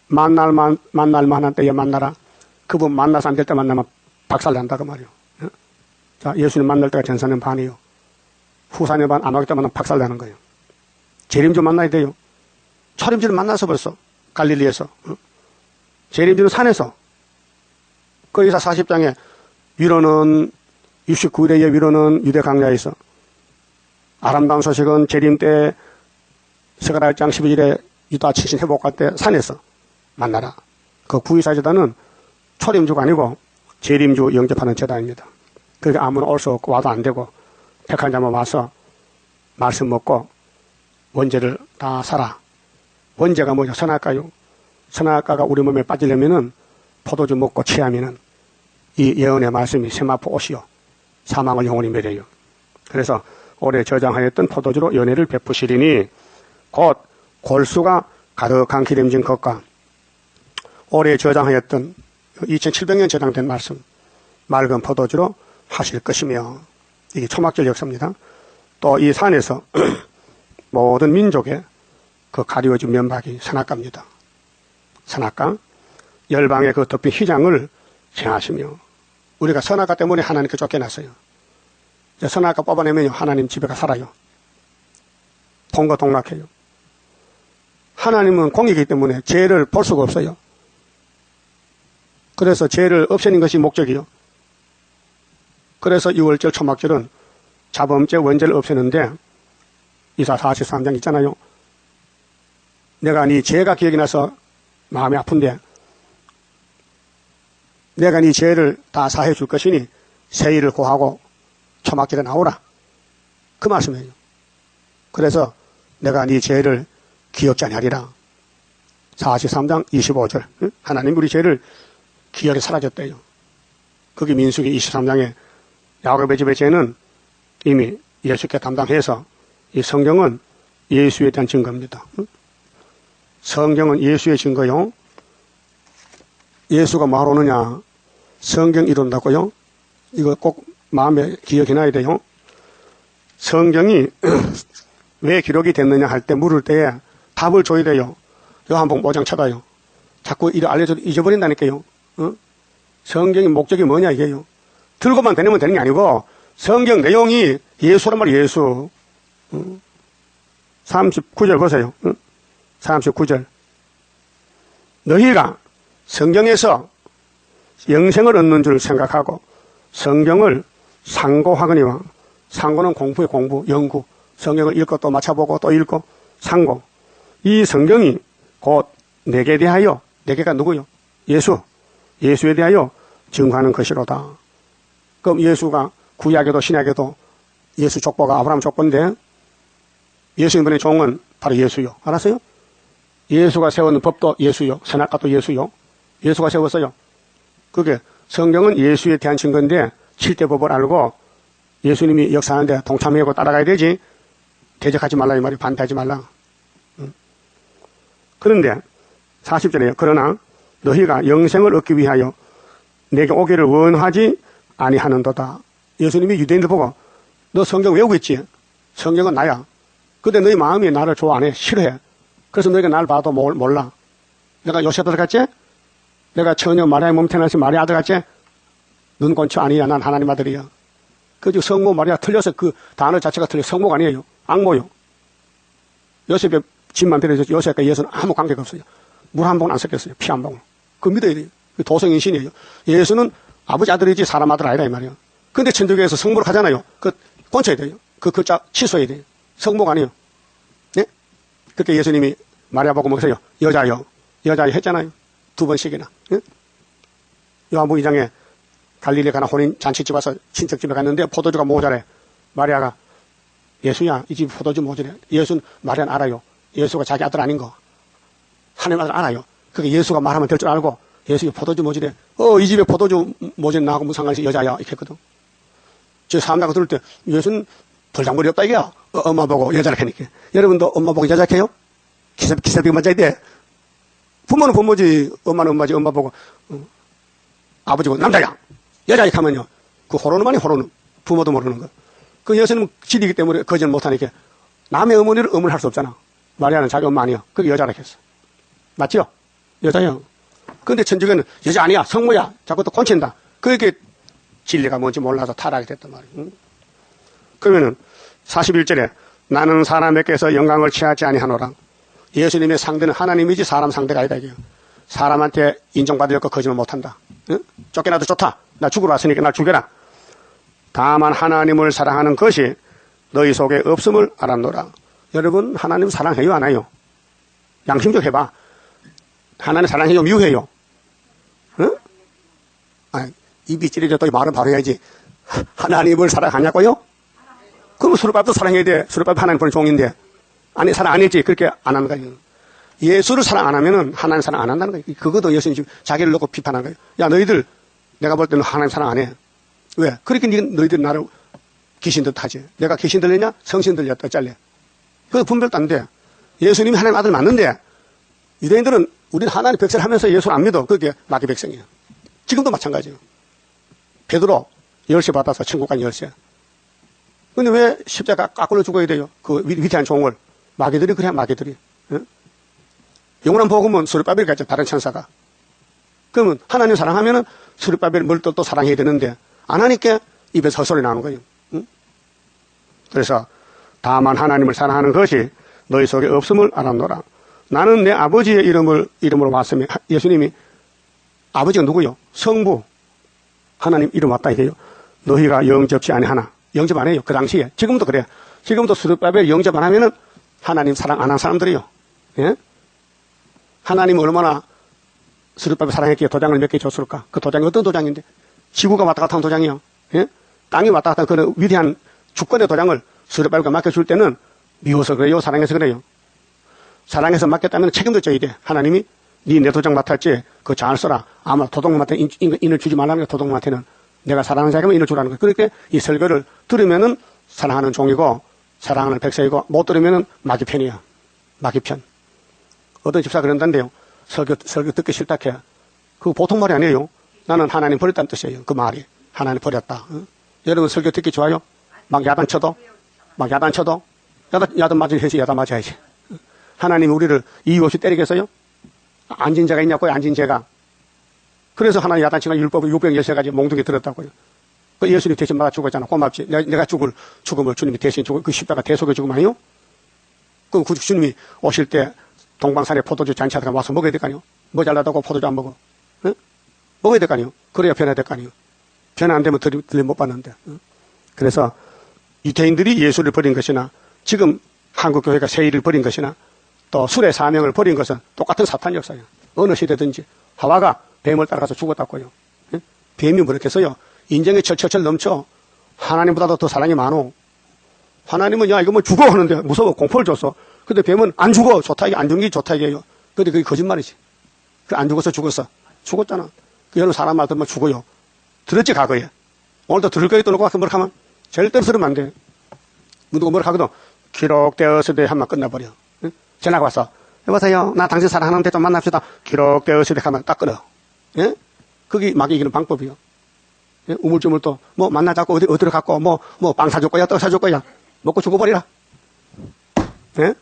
만날 만한 때에 만나라. 그분 만나서 안 될 때 만나면 박살난다 그 말이요. 자, 예수님 만날 때가 전사년 반이요. 후사년 반 안 오기 때 만나면 박살나는 거예요. 재림주 만나야 돼요. 초림주를 만나서 벌써 갈릴리에서. 재림주는 산에서. 거기서 40장에 위로는 69일의 위로는 유대 강야에서. 아름다운 소식은 재림 때 스가랴 1장 12절에 유다 치신 회복할 때 산에서 만나라. 그 구이사 제단은 초림주가 아니고 재림주 영접하는 제단입니다. 그게 아무나 올 수 없고 와도 안 되고 택한 자만 와서 말씀 먹고 원죄를 다 살아. 원죄가 뭐죠? 선악과요. 선악과가 우리 몸에 빠지려면은 포도주 먹고 취하면은 이 예언의 말씀이 세마포 옷이요. 사망을 영원히 맺어요. 그래서 올해 저장하였던 포도주로 연회를 베푸시리니 곧 골수가 가득한 기름진 것과 올해 저장하였던 2700년 저장된 말씀 맑은 포도주로 하실 것이며 이게 초막절 역사입니다. 또 이 산에서 모든 민족의 그 가리워진 면박이 선악과입니다. 선악과, 열방의 그 덮인 휘장을 정하시며 우리가 선악과 때문에 하나님께 쫓겨났어요. 선악과 뽑아내면 하나님 집에 가 살아요. 통과동락해요. 하나님은 공이기 때문에 죄를 볼 수가 없어요. 그래서 죄를 없애는 것이 목적이요. 그래서 6월절 초막절은 자범죄 원죄를 없애는데 이사 43장 있잖아요. 내가 네 죄가 기억이 나서 마음이 아픈데 내가 네 죄를 다 사해 줄 것이니 세일을 고하고 초막절에 나오라. 그 말씀이에요. 그래서 내가 네 죄를 기억지 아니하리라. 43장 25절. 하나님 우리 죄를 기억에 사라졌대요. 거기 민수기 23장에 야곱의 집의 죄는 이미 예수께 담당해서 이 성경은 예수에 대한 증거입니다. 성경은 예수의 증거요. 예수가 뭐하러 오느냐? 성경 이룬다고요? 이거 꼭 마음에 기억해놔야 돼요. 성경이 왜 기록이 됐느냐 할 때 물을 때에 답을 줘야 돼요. 요한복음 5장 쳐다요. 자꾸 이를 알려줘도 잊어버린다니까요. 성경의 목적이 뭐냐 이게요. 들고만 다니면 되는 게 아니고 성경 내용이 예수란 말이에요. 예수. 39절 보세요. 39절. 너희가 성경에서 영생을 얻는 줄 생각하고 성경을 상고하거니와, 상고는 공부의 공부, 연구, 성경을 읽고 또 맞춰보고 또 읽고 상고. 이 성경이 곧 내게 대하여, 내게가 누구요? 예수. 예수에 대하여 증거하는 것이로다. 그럼 예수가 구약에도 신약에도 예수 족보가 아브라함 족보인데 예수님의 종은 바로 예수요. 알았어요? 예수가 세우는 법도 예수요. 선악과도 예수요. 예수가 세웠어요. 그게 성경은 예수에 대한 증거인데 7대 법을 알고 예수님이 역사하는데 동참하고 따라가야 되지 대적하지 말라 이 말이 반대하지 말라. 그런데 40절에요. 그러나 너희가 영생을 얻기 위하여 내게 오기를 원하지 아니하는도다. 예수님이 유대인들 보고 너 성경 외우고 있지? 성경은 나야. 근데 너희 마음이 나를 좋아 안 해? 싫어해. 그래서 너희가 나를 봐도 몰라. 내가 요셉 아들 같지? 내가 처녀 마리아의 몸 태어나서 마리아 아들 같지? 눈꼰초 아니야. 난 하나님 아들이야. 그저 성모 마리아 틀려서 그 단어 자체가 틀려. 성모가 아니에요. 악모요. 요셉의 집만 빌어서 요셉과 예수는 아무 관계가 없어요. 물 한 방울 안 섞였어요. 피 한 방울. 그거 믿어야 돼요. 도성인신이에요. 예수는 아버지 아들이지 사람 아들 아니라 이 말이에요. 근데 천주교에서 성모로 가잖아요. 그 꼰쳐야 돼요. 그 글자 취소해야 돼요. 성모가 아니에요. 네? 그때 예수님이 마리아 보고 뭐겠어요? 여자요. 여자요 했잖아요. 2번씩이나. 네? 요한복음 2장에 갈릴리 가나 혼인 잔치집 와서 친척집에 갔는데 포도주가 모자래. 마리아가 예수야 이 집 포도주 모자래. 예수는 마리아는 알아요. 예수가 자기 아들 아닌 거. 하나님 아들 알아요. 그게 예수가 말하면 될 줄 알고 예수가 포도주 모자래. 이 집에 포도주 모자래 나하고 무슨 상관이 있어. 여자야 이렇게 했거든. 저 사람들하고 들을 때 예수는 벌장머리 없다 이게야. 엄마 보고 여자라 하니까. 여러분도 엄마 보고 여자 해요? 기사비 맞아야 돼. 부모는 부모지, 엄마는 엄마지, 엄마 보고, 아버지고 남자야! 여자 이렇게 하면요. 그 호로는 아니, 호로는. 부모도 모르는 거. 그 여자는 질이기 때문에 거절 못하니까 남의 어머니를 어머니를 할 수 없잖아. 마리아는 자기 엄마 아니야. 그게 여자라 했어. 맞죠? 여자요. 근데 천주교는 여자 아니야. 성모야. 자꾸 또 꼰친다. 그렇게 진리가 뭔지 몰라서 타락이 됐단 말이에요. 응? 그러면은 41절에 나는 사람에게서 영광을 취하지 아니하노라. 예수님의 상대는 하나님이지 사람 상대가 아니다 이게요. 사람한테 인정받으려고 거짓말 못한다. 응? 쫓겨나도 좋다. 나 죽으러 왔으니까 날 죽여라. 다만 하나님을 사랑하는 것이 너희 속에 없음을 알았노라. 여러분 하나님 사랑해요 안 해요? 양심적 해봐. 하나님 사랑해요 미워해요? 응? 입이 찌르져 또 말은 바로 해야지. 하나님을 사랑하냐고요? 그럼 수르밥도 사랑해야 돼. 수르밥 하나님 보낸 종인데. 아니, 사랑 안 했지. 그렇게 안 하는 거예요. 예수를 사랑 안 하면은 하나님 사랑 안 한다는 거예요. 그것도 예수님 지금 자기를 놓고 비판한 거예요. 야, 너희들, 내가 볼 때는 하나님 사랑 안 해. 왜? 그렇게 너희들 나를 귀신 듯하지. 내가 귀신 들렸냐? 성신 들렸다. 잘래. 그거 분별도 안 돼. 예수님이 하나님 아들 맞는데, 유대인들은 우리는 하나님 백성을 하면서 예수를 안 믿어. 그게 마귀 백성이에요. 지금도 마찬가지예요. 베드로 열쇠 받아서 천국 간 열쇠. 근데 왜 십자가 깎으러 죽어야 돼요? 그 위대한 종을. 마귀들이 그래, 마귀들이. 예? 영원한 복음은 스룹바벨이 갔죠, 다른 천사가. 그러면 하나님 사랑하면은 스룹바벨 뭘 또 사랑해야 되는데, 안 하니까 입에서 헛소리 나오는 거예요. 응? 그래서 다만 하나님을 사랑하는 것이 너희 속에 없음을 알았노라. 나는 내 아버지의 이름으로 왔으며, 예수님이 아버지가 누구요? 성부. 하나님 이름 왔다 이게요. 너희가 영접치 아니하나. 영접 안 해요. 그 당시에. 지금도 그래요. 지금도 스룹바벨 영접 안 하면은 하나님 사랑 안 한 사람들이요. 예? 하나님 얼마나 스룹바벨 사랑했기에 도장을 몇 개 줬을까? 그 도장이 어떤 도장인데? 지구가 왔다 갔다 하는 도장이요. 예? 땅이 왔다 갔다 하는 그 위대한 주권의 도장을 스룹바벨과 맡겨줄 때는 미워서 그래요? 사랑해서 그래요? 사랑해서 맡겼다면 책임도 져야 돼. 하나님이 네 내 도장 맡았지? 그거 잘 써라. 아마 도둑놈한테 인을 주지 말라는 게 도둑놈한테는 내가 사랑하는 자에게만 인을 주라는 거예요. 그렇게 이 설교를 들으면은 사랑하는 종이고 사랑하는 백성이고 못 들으면은 마귀편이야. 마귀편. 어떤 집사 그런단데요. 설교 듣기 싫다 해. 그거 보통 말이 아니에요. 나는 하나님 버렸다는 뜻이에요. 그 말이. 하나님 버렸다. 여러분 설교 듣기 좋아요? 막 야단 쳐도? 야단 맞아야지, 야단 맞아야지. 하나님이 우리를 이유 없이 때리겠어요? 앉은 자가 있냐고요, 앉은 자가. 그래서 하나님 야단치가 율법을 613가지 몽둥이 들었다고요. 그 예수님 대신 받아 죽었잖아. 고맙지. 내가 죽음을 주님이 대신 죽을 그 십자가 대속의 죽음 아니요? 그럼 그 주님이 오실 때 동방산에 포도주 잔치하다가 와서 먹어야 될 거 아니요? 뭐 잘나다고 포도주 안 먹어? 응? 먹어야 될 거 아니요? 그래야 변화될 거 아니요? 변화 안 되면 들림 못 받는데. 응? 그래서 유대인들이 예수를 버린 것이나 지금 한국교회가 세일을 버린 것이나 또 술의 사명을 버린 것은 똑같은 사탄 역사예요. 어느 시대든지. 하와가 뱀을 따라가서 죽었다고요. 응? 뱀이 뭐랬겠어요? 인정이 철철철 넘쳐. 하나님보다도 더 사랑이 많어. 하나님은 야 이거 뭐 죽어 하는데 무서워 공포를 줬어. 근데 뱀은 안 죽어. 좋다 이게 안 죽는 게 좋다 이게요. 근데 그게 거짓말이지. 안 죽었어 죽었어. 죽었잖아. 그 여러분 사람 말 들으면 죽어요. 들었지 과거에. 오늘도 들을 거에 또 놓고 가서 뭐라 하면 절대로 들으면 안 돼. 누가 뭐라 하거든. 기록되었을 때 한번 끝나버려. 응? 전화가 왔어. 여보세요. 나 당신 사랑하는데 좀 만납시다. 기록되었을 때 하면 딱 끊어. 예? 그게 막 이기는 방법이요. 예? 우물쭈물 또, 뭐, 만나자고, 어디로 갖고, 빵 사줄 거야, 떡 사줄 거야. 먹고 죽어버리라. 예?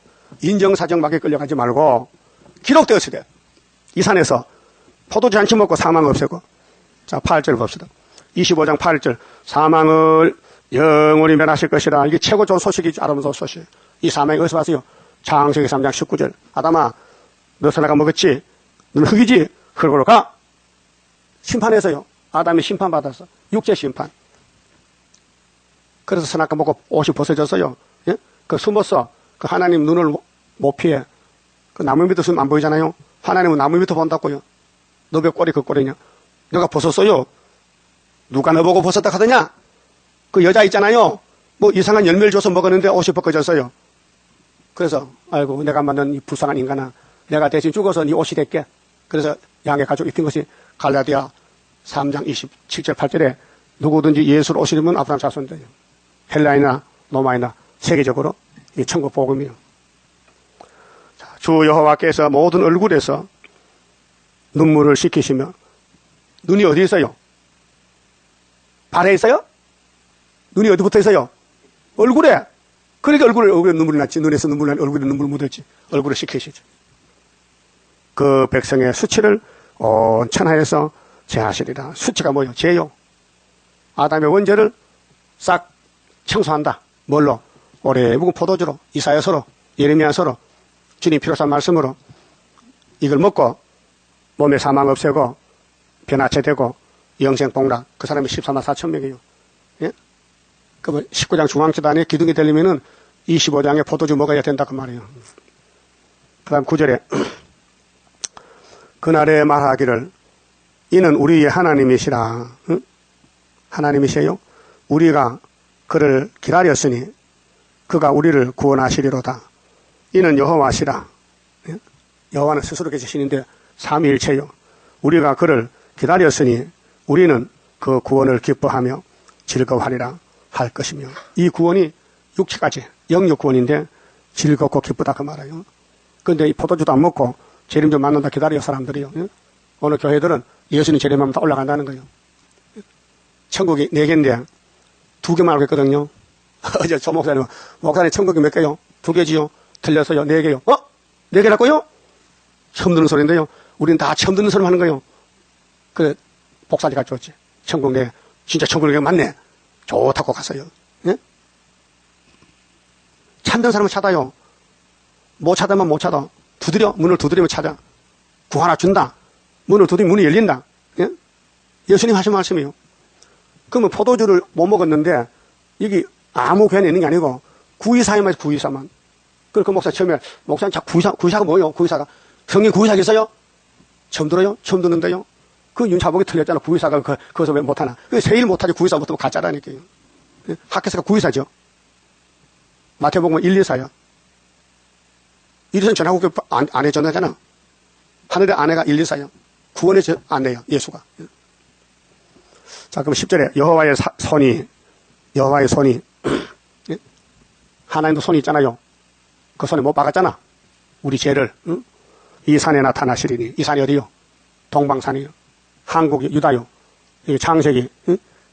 인정사정 막에 끌려가지 말고, 기록되었을 때, 이 산에서 포도주 한 치 먹고 사망 없애고. 자, 8절 봅시다. 25장 8절. 사망을 영원히 멸하실 것이라. 이게 최고 좋은 소식이죠. 아름다운 소식. 이 사망이 어디서 왔어요? 창세기 3장 19절. 아담아, 너 선악과 먹었지? 너는 흙이지? 흙으로 가. 심판해서요. 아담이 심판받았어. 육체 심판. 그래서 선악과 먹고 옷이 벗어졌어요. 예? 그 숨었어. 그 하나님 눈을 못 피해. 그 나무 밑에 숨으면 안 보이잖아요. 하나님은 나무 밑에 본다고요. 너 왜 꼴이 그 꼴이냐? 너가 벗었어요. 누가 너 보고 벗었다 하더냐? 그 여자 있잖아요. 뭐 이상한 열매를 줘서 먹었는데 옷이 벗겨졌어요. 그래서 아이고 내가 만든 이 불쌍한 인간아, 내가 대신 죽어서 네 옷이 될게. 그래서 양의 가죽 입힌 것이 갈라디아 3장 27절 8절에 누구든지 예수를 오시려면 아브라함 자손이에요. 헬라이나 로마이나 세계적으로 이 천국 복음이요. 주 여호와께서 모든 얼굴에서 눈물을 씻기시며. 눈이 어디 있어요? 발에 있어요? 눈이 어디 붙어 있어요? 얼굴에. 그러니까 얼굴에 눈물이 났지. 눈에서 눈물 나니 얼굴에 눈물 묻었지. 얼굴을 씻기시죠. 그 백성의 수치를 온천하여서 제하시리라. 수치가 뭐예요? 죄요. 아담의 원죄를 싹 청소한다. 뭘로? 오래 묵은 포도주로, 이사야서로, 예레미야서로, 주님 필요한 말씀으로 이걸 먹고 몸의 사망 없애고 변화체되고 영생복락. 그 사람이 14만 4천 명이에요. 예? 그 19장 중앙재단에 기둥이 되려면은 25장에 포도주 먹어야 된다 그 말이에요. 그 다음 9절에 그날에 말하기를 이는 우리의 하나님이시라. 응? 하나님이세요? 우리가 그를 기다렸으니 그가 우리를 구원하시리로다. 이는 여호와시라. 예? 여호와는 스스로 계시는데 삼위일체요. 우리가 그를 기다렸으니 우리는 그 구원을 기뻐하며 즐거워하리라 할 것이며. 이 구원이 육체까지 영육 구원인데 즐겁고 기쁘다 그 말이에요. 그런데 이 포도주도 안 먹고 재림 좀 만난다 기다려 사람들이요. 예? 오늘 교회들은 예수님 재림하면 다 올라간다는 거예요. 천국이 4개인데 2개만 알고 있거든요. 어제 조 목사님, 목사님 천국이 몇 개요? 2개지요? 틀렸어요. 4개요. 4개라고요? 처음 듣는 소리인데요. 우리는 다 처음 듣는 소리 하는 거예요. 그래, 복사지 가져왔지. 천국 진짜 천국 4개 맞네. 좋다고 갔어요. 예? 참된 사람은 찾아요. 못 찾으면 못 찾아. 문을 두드리면 찾아. 구 하나 준다. 문을 두드리면 문이 열린다. 예? 예수님 하신 말씀이에요. 그러면 포도주를 못 먹었는데, 여기 아무 괜히 있는 게 아니고, 구의사에만 있어, 구의사만. 그 목사 처음에, 목사님, 구의사가 뭐예요? 구의사가. 성경 구의사가 있어요? 처음 들어요? 처음 듣는데요? 그 윤차복이 틀렸잖아. 구의사가 거기서 왜 못하나. 세일 못하지. 구의사 못하면 가짜라니까요. 예? 학교에서가 구의사죠. 마태복음 1, 2사요. 1, 2사는 전화국교 아내 전화잖아. 하늘의 아내가 1, 2사요. 구원의 아내요. 예수가. 자, 그럼 10절에 여호와의 손이 예? 하나님도 손이 있잖아요. 그 손에 못 박았잖아. 우리 죄를. 응? 이 산에 나타나시리니. 이 산이 어디요? 동방산이요. 한국이 유다요. 이 창세기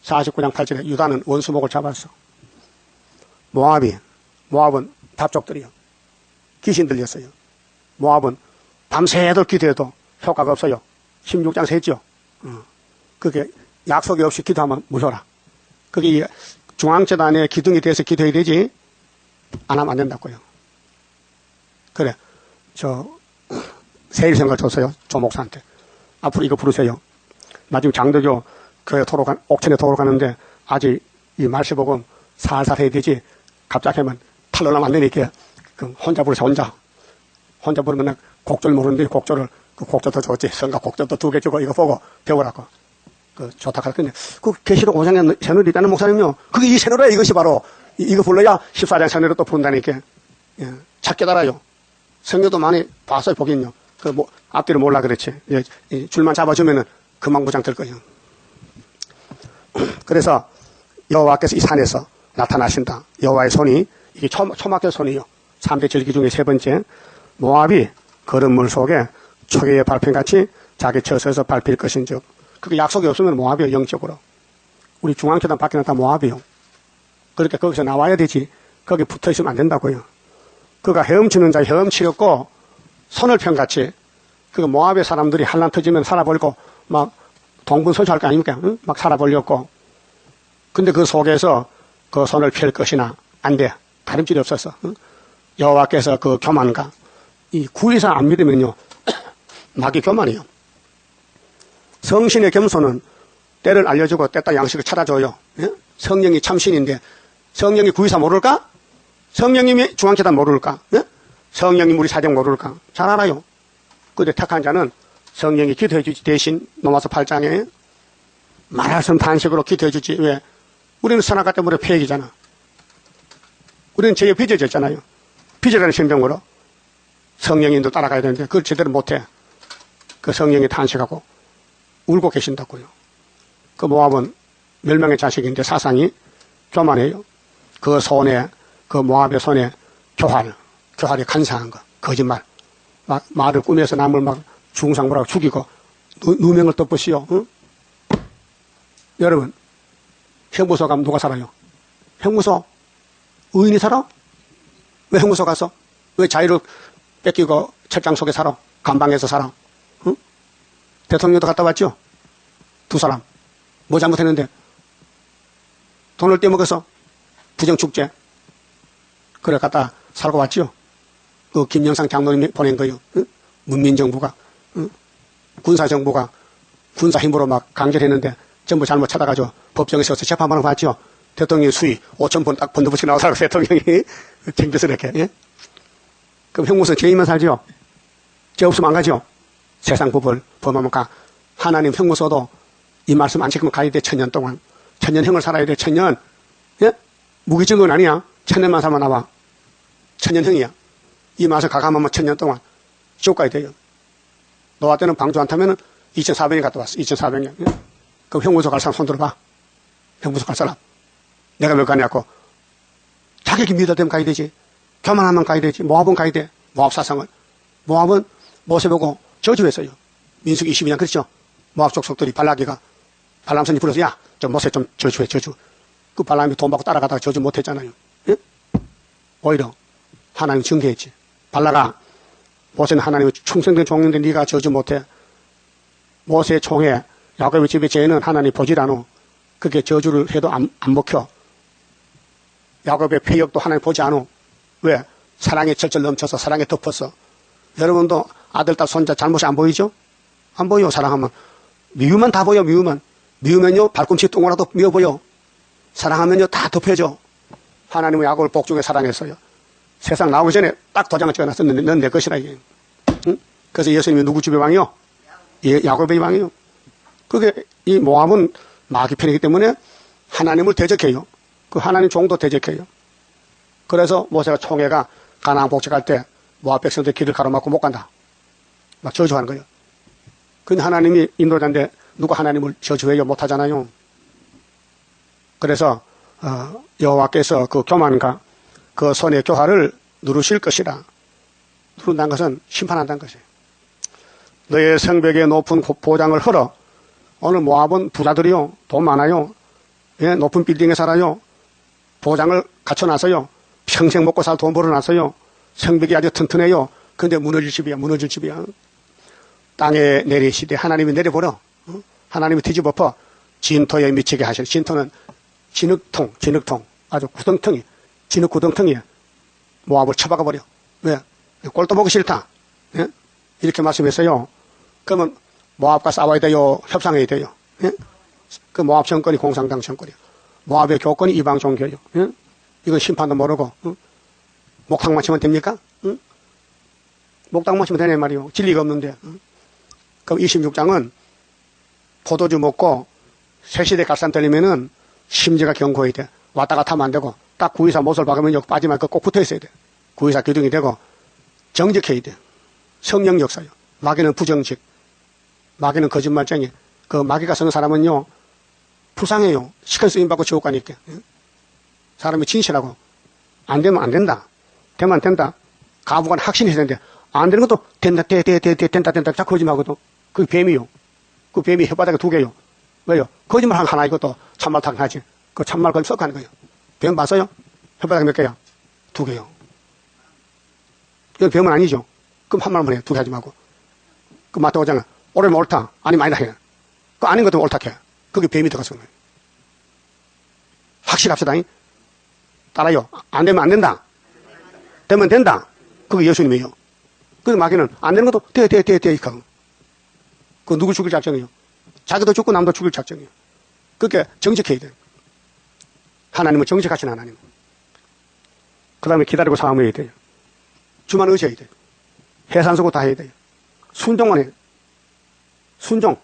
49장 8절에 유다는 원수목을 잡았어. 모압은 답족들이요. 귀신 들렸어요. 모압은 밤새도록 기도해도 효과가 없어요. 16장 셌죠. 그게 약속이 없이 기도하면 무효라. 그게 중앙재단에 기둥이 돼서 기도해야 되지 안 하면 안 된다고요. 그래, 세일 생각 줬어요. 조 목사한테. 앞으로 이거 부르세요. 나중에 장도교 교회 옥천에 도로 가는데 아직 이 말세복음 살살 해야 되지 갑자기 하면 탈로나면 안 되니까 혼자 부르세요. 혼자 부르면 곡절 모르는데 곡절을 그 곡절도 줬지. 성가 곡절도 2개 주고 이거 보고 배우라고. 좋다 그랬더니 그 계시록 5장에 새누리 있다는 목사님요. 그게 이 새누리야. 이것이 바로 이거 불러야 14장 새누리를 또 부른다니까. 예, 잘 깨달아요. 성경도 많이 봤어요. 보긴요. 앞뒤를 몰라 그렇지. 예, 줄만 잡아주면은 금방부장 될 거예요. 그래서 여호와께서 이 산에서 나타나신다. 여호와의 손이 이게 초막의 손이요. 3대 절기 중에 3번째. 모압이 걸음물 속에 초계의 발편같이 자기 처소에서 밟힐 것인즉. 그게 약속이 없으면 모압이요. 영적으로. 우리 중앙재단 밖에는 다 모압이요. 그러니까 거기서 나와야 되지. 거기 붙어있으면 안 된다고요. 그가 헤엄치는 자 헤엄치렸고 손을 편같이 모압의 사람들이 한란 터지면 살아버리고 막 동분서주할 거 아닙니까? 응? 막 살아버렸고 근데 그 속에서 그 손을 펼 것이나 안 돼. 다름질이 없었어. 응? 여호와께서 그 교만과 이 구의사 안 믿으면요 마귀 교만이에요. 성신의 겸손은 때를 알려주고 때따 양식을 찾아줘요. 예? 성령이 참신인데 성령이 구의사 모를까? 성령님이 중앙재단 모를까? 예? 성령님 우리 사정 모를까? 잘 알아요. 그런데 택한 자는 성령이 기도해 주지 대신 로마서 8장에 말할 수 없는 탄식으로 기도해 주지. 왜? 우리는 선악과 때문에 폐역이잖아. 우리는 죄에 빚어졌잖아요. 빚어라는 신병으로 성령님도 따라가야 되는데 그걸 제대로 못해. 그 성령이 탄식하고 울고 계신다고요. 그 모압은 멸망의 자식인데 사상이 교만해요. 그 손에 그 모압의 손에 교활이 간사한 거 거짓말 막 말을 꾸며서 남을 막 중상부라고 죽이고 누명을 덮으시오. 응? 여러분 형무소 가면 누가 살아요? 형무소 의인이 살아? 왜 형무소 가서? 왜 자유를 뺏기고 철장 속에 살아? 감방에서 살아? 응? 대통령도 갔다 왔죠? 2사람 뭐 잘못했는데 돈을 떼먹어서 부정축제 그래 갔다 살고 왔죠? 그 김영상 장로님이 보낸 거요. 응? 문민정부가 응? 군사정부가 군사 힘으로 막 강제했는데 전부 잘못 찾아가지고 법정에 서서 재판받는 거 봤죠? 대통령이 수위 5,000번 딱 번도붙이 나오더라고 대통령이 쟁겨스럽게. 예? 그럼 형무소는 죄인만 살죠? 죄 없으면 안 가죠? 세상 법을 범하면 가. 하나님 형무소도 이 말씀 안 지키면 가야 돼. 1000년 동안. 1000년형을 살아야 돼. 1000년. 예? 무기증은 아니야. 1000년만 살면 나와. 1000년형이야. 이 맛을 가감하면 1000년 동안 지옥 가야 돼요. 노아 때는 방주 안 타면은 2400년 갔다 왔어. 2400년. 예? 그럼 형무소 갈 사람 손 들어봐. 형무소 갈 사람. 내가 몇 가냐고. 자격이 믿어되면 가야 되지. 교만하면 가야 되지. 모압은 가야 돼. 모압 사상을. 모압은 모세 보고 저주했어요. 민수기 22장 그렇죠. 모압 족속들이 발락이가 발람선이 불러서 야, 저 모세 좀 저주해 저주. 그 발람이 돈 받고 따라가다가 저주 못했잖아요. 오히려 하나님 증거했지. 발라가, 모세는 하나님의 충성된 종인데 네가 저주 못해. 모세의 총에 야곱의 집의 죄는 하나님 보질 않아. 그게 저주를 해도 안 먹혀. 야곱의 폐역도 하나님 보지 않아. 왜? 사랑에 절절 넘쳐서 사랑에 덮어서. 여러분도 아들, 딸, 손자 잘못이 안 보이죠? 안 보여. 사랑하면. 미우면 다 보여. 미우면요 발꿈치 동그라도 미워 보여. 사랑하면요 다 덮여져. 하나님은 야곱을 복중에 사랑했어요. 세상 나오기 전에 딱 도장을 찍어놨어. 넌 내 것이라 이게. 응? 그래서 예수님이 누구 집의 왕이요? 야곱의 왕이요. 그게 이 모압은 마귀 편이기 때문에 하나님을 대적해요. 그 하나님 종도 대적해요. 그래서 모세가 총회가 가나안 복직할 때 모압 백성들 길을 가로막고 못 간다. 막 저주하는 거예요. 근데 하나님이 인도자인데 누가 하나님을 저주해요? 못하잖아요. 그래서 여호와께서 그 교만과 그 손의 교화를 누르실 것이라. 누른다는 것은 심판한다는 것이에요. 너의 성벽에 높은 보장을 헐어. 오늘 모압은 부자들이요. 돈 많아요. 예, 높은 빌딩에 살아요. 보장을 갖춰놨어요. 평생 먹고 살 돈 벌어놨어요. 성벽이 아주 튼튼해요. 근데 무너질 집이야. 땅에 내리시되 하나님이 내려보러. 하나님이 뒤집어퍼 진토에 미치게 하실. 진토는 진흙통. 아주 구덩텅이. 진흙 구덩텅이야. 모압을 쳐박아 버려. 왜? 꼴도 보기 싫다. 예? 이렇게 말씀했어요. 그러면 모압과 싸워야 돼요? 협상해야 돼요? 예? 그 모압 정권이 공산당 정권이에요. 모압의 교권이 이방 종교예요. 예? 이건 심판도 모르고 목탁만 치면 됩니까? 목탁만 치면 되네 말이요. 진리가 없는데. 그럼 26장은 포도주 먹고 새시대 갈산 떨리면은 심지가 경고해야 돼. 왔다 갔다 하면 안 되고 딱 구의사 못을 박으면 여기 빠지면 꼭 붙어 있어야 돼. 구의사 기둥이 되고 정직해야 돼. 성령 역사요. 마귀는 부정직. 마귀는 거짓말쟁이. 그 마귀가 쓰는 사람은요 불쌍해요. 시간 쓰임 받고 지옥 가니까. 사람이 진실하고 안 되면 안 된다. 되면 안 된다. 가부간 확신이 되는데 안 되는 것도 된다 자꾸 거짓말하거든. 그게 뱀이요. 그 뱀이 혓바닥에 2개요. 왜요? 거짓말 하나 이것도 참말 당하지. 그 참말 그걸 썩하는 거예요. 뱀 봤어요? 혓바닥에 몇 개야? 2개요. 이건 뱀은 아니죠. 그럼 한 말만 해요. 2개 하지 말고. 그 마태 5장은 옳으면 옳다. 아니면 아니다 해. 그 아닌 것도 옳다 해. 그게 뱀이 들어가서 거예요. 확실합시다. 따라요. 안 되면 안 된다. 되면 된다. 그게 예수님이에요. 그 마귀는 안 되는 것도 돼. 그 누구 죽일 작정이에요? 자기도 죽고 남도 죽일 작정이에요. 그게 정직해야 돼요. 하나님은 정직하신 하나님. 그 다음에 기다리고 싸움해야 돼요. 주만 의지해야 돼요. 해산수고 다 해야 돼요. 순종만 해요. 순종.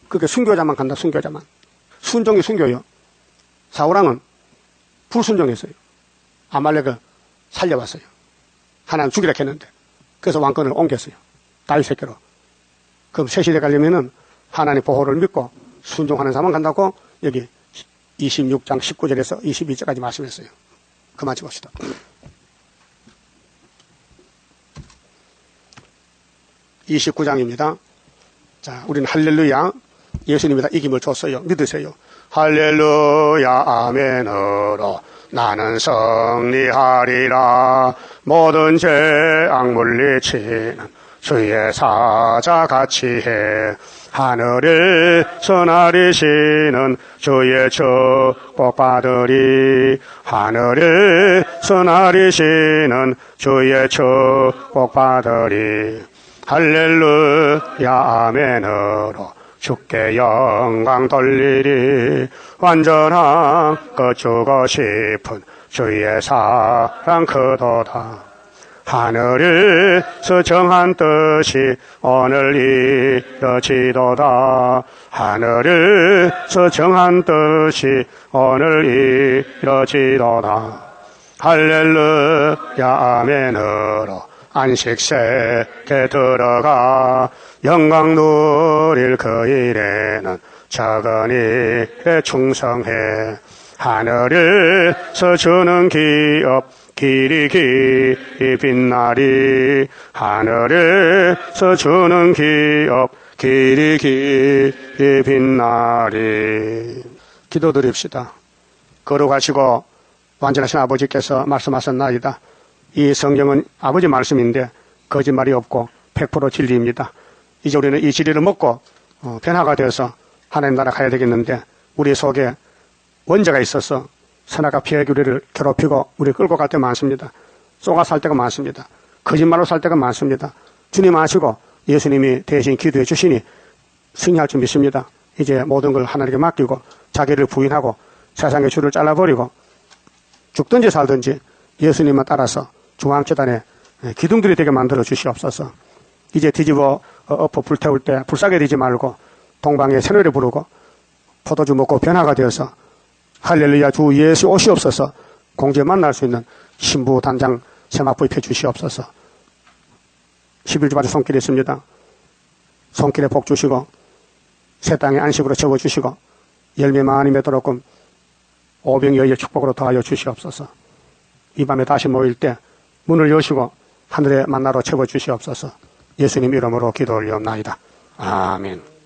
그게 순교자만 간다. 순교자만. 순종이 순교예요. 사울왕은 불순종했어요. 아말렉을 살려왔어요. 하나님 죽이라 했는데. 그래서 왕권을 옮겼어요. 다윗에게로. 그럼 새시대 가려면은 하나님 보호를 믿고 순종하는 사람만 간다고 여기 26장 19절에서 22절까지 말씀했어요. 그만 찍읍시다. 29장입니다. 자, 우리는 할렐루야. 예수님이다 이김을 줬어요. 믿으세요. 할렐루야 아멘으로 나는 승리하리라. 모든 죄악 물리치는 주의 사자 같이 해. 하늘에 선하리시는 주의 축복 받으리. 하늘에 선하리시는 주의 축복 받으리. 할렐루야 아멘으로 주께 영광 돌리리. 완전한 그 주고 싶은 주의 사랑 크도다. 하늘에서 정한 뜻이 오늘 이뤄지도다. 하늘에서 정한 뜻이 오늘 이뤄지도다. 할렐루야 아멘으로 안식세에 들어가 영광 누릴 그 일에는 작은 일에 충성해. 하늘에서 주는 기업 길이 빛나리. 하늘에서 주는 기업 길이 빛나리. 기도드립시다. 걸어가시고 완전하신 아버지께서 말씀하셨나이다. 이 성경은 아버지 말씀인데 거짓말이 없고 100% 진리입니다. 이제 우리는 이 진리를 먹고 변화가 되어서 하나님 나라 가야 되겠는데 우리 속에 원죄가 있어서 선악과 피해 우리를 괴롭히고 우리 끌고 갈 때 많습니다. 쏘가 살 때가 많습니다. 거짓말로 살 때가 많습니다. 주님 아시고 예수님이 대신 기도해 주시니 승리할 줄 믿습니다. 이제 모든 걸 하나님께 맡기고 자기를 부인하고 세상의 줄을 잘라버리고 죽든지 살든지 예수님만 따라서 중앙재단에 기둥들이 되게 만들어 주시옵소서. 이제 뒤집어 엎어 불태울 때 불사게 되지 말고 동방에 새노래 부르고 포도주 먹고 변화가 되어서 할렐루야 주 예수 오시옵소서. 공주에 만날 수 있는 신부 단장 세마포 입혀 주시옵소서. 11주 바주 손길이 있습니다. 손길에 복 주시고 새 땅에 안식으로 채워주시고 열매 많이 맺도록끔 오병이어의 축복으로 더하여 주시옵소서. 이 밤에 다시 모일 때 문을 여시고 하늘에 만나러 채워주시옵소서. 예수님 이름으로 기도 올리옵나이다. 아멘.